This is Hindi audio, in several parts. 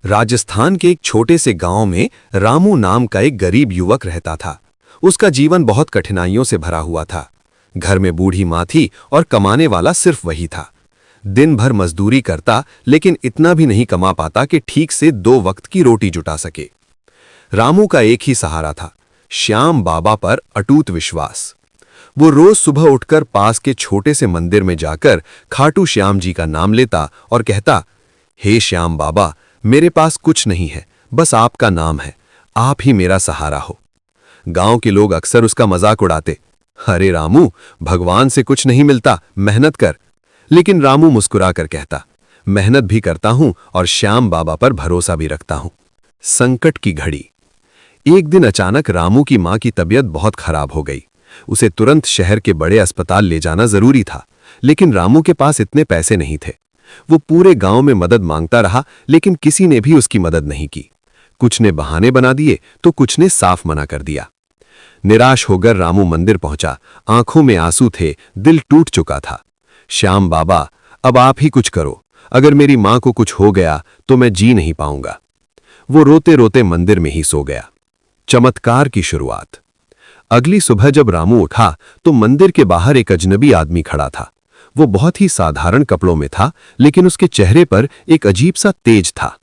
राजस्थान के एक छोटे से गांव में रामू नाम का एक गरीब युवक रहता था। उसका जीवन बहुत कठिनाइयों से भरा हुआ था। घर में बूढ़ी माँ थी और कमाने वाला सिर्फ वही था। दिन भर मजदूरी करता, लेकिन इतना भी नहीं कमा पाता कि ठीक से 2 वक्त की रोटी जुटा सके। रामू का एक ही सहारा था, श्याम बाबा पर अटूट विश्वास। वो रोज सुबह उठकर पास के छोटे से मंदिर में जाकर खाटू श्याम जी का नाम लेता और कहता, हे श्याम बाबा, मेरे पास कुछ नहीं है, बस आपका नाम है, आप ही मेरा सहारा हो। गांव के लोग अक्सर उसका मजाक उड़ाते, अरे रामू, भगवान से कुछ नहीं मिलता, मेहनत कर। लेकिन रामू मुस्कुरा कर कहता, मेहनत भी करता हूं और श्याम बाबा पर भरोसा भी रखता हूं। संकट की घड़ी। एक दिन अचानक रामू की मां की तबीयत बहुत खराब हो गई। उसे तुरंत शहर के बड़े अस्पताल ले जाना जरूरी था, लेकिन रामू के पास इतने पैसे नहीं थे। वो पूरे गांव में मदद मांगता रहा, लेकिन किसी ने भी उसकी मदद नहीं की। कुछ ने बहाने बना दिए तो कुछ ने साफ मना कर दिया। निराश होकर रामू मंदिर पहुंचा। आंखों में आंसू थे, दिल टूट चुका था। श्याम बाबा, अब आप ही कुछ करो, अगर मेरी मां को कुछ हो गया तो मैं जी नहीं पाऊंगा। वो रोते रोते मंदिर में ही सो गया। चमत्कार की शुरुआत। अगली सुबह जब रामू उठा तो मंदिर के बाहर एक अजनबी आदमी खड़ा था। वो बहुत ही साधारण कपड़ों में था, लेकिन उसके चेहरे पर एक अजीब सा तेज था।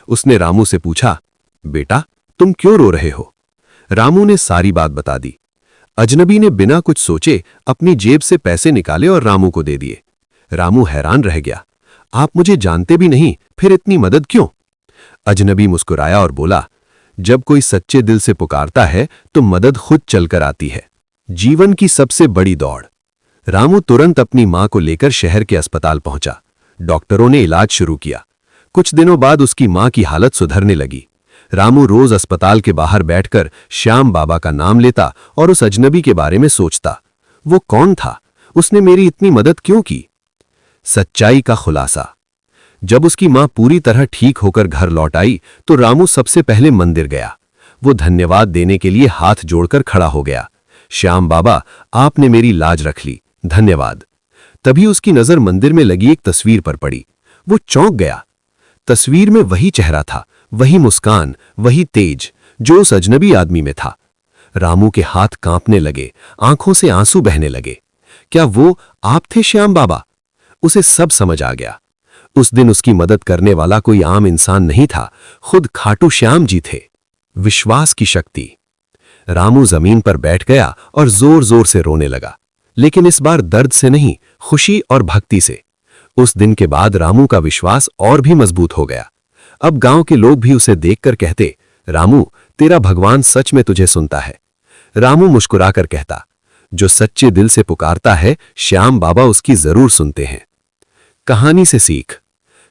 उसने रामू से पूछा, बेटा, तुम क्यों रो रहे हो? रामू ने सारी बात बता दी। अजनबी ने बिना कुछ सोचे अपनी जेब से पैसे निकाले और रामू को दे दिए। रामू हैरान रह गया, आप मुझे जानते भी नहीं, फिर इतनी मदद क्यों? अजनबी मुस्कुराया और बोला, जब कोई सच्चे दिल से पुकारता है तो मदद खुद चलकर आती है। जीवन की सबसे बड़ी दौड़। रामू तुरंत अपनी मां को लेकर शहर के अस्पताल पहुंचा। डॉक्टरों ने इलाज शुरू किया। कुछ दिनों बाद उसकी मां की हालत सुधरने लगी। रामू रोज अस्पताल के बाहर बैठकर श्याम बाबा का नाम लेता और उस अजनबी के बारे में सोचता, वो कौन था? उसने मेरी इतनी मदद क्यों की? सच्चाई का खुलासा। जब उसकी मां पूरी तरह ठीक होकर घर लौट आई तो रामू सबसे पहले मंदिर गया। वो धन्यवाद देने के लिए हाथ जोड़कर खड़ा हो गया। श्याम बाबा, आपने मेरी लाज रख ली, धन्यवाद। तभी उसकी नजर मंदिर में लगी एक तस्वीर पर पड़ी। वो चौंक गया। तस्वीर में वही चेहरा था, वही मुस्कान, वही तेज जो उस अजनबी आदमी में था। रामू के हाथ कांपने लगे, आंखों से आंसू बहने लगे। क्या वो आप थे श्याम बाबा? उसे सब समझ आ गया। उस दिन उसकी मदद करने वाला कोई आम इंसान नहीं था, खुद खाटू श्याम जी थे। विश्वास की शक्ति। रामू जमीन पर बैठ गया और जोर जोर से रोने लगा, लेकिन इस बार दर्द से नहीं, खुशी और भक्ति से। उस दिन के बाद रामू का विश्वास और भी मजबूत हो गया। अब गांव के लोग भी उसे देखकर कहते, रामू, तेरा भगवान सच में तुझे सुनता है। रामू मुस्कुराकर कहता, जो सच्चे दिल से पुकारता है, श्याम बाबा उसकी जरूर सुनते हैं। कहानी से सीख।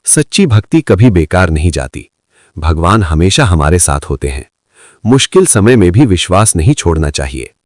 सच्ची भक्ति कभी बेकार नहीं जाती। भगवान हमेशा हमारे साथ होते हैं। मुश्किल समय में भी विश्वास नहीं छोड़ना चाहिए।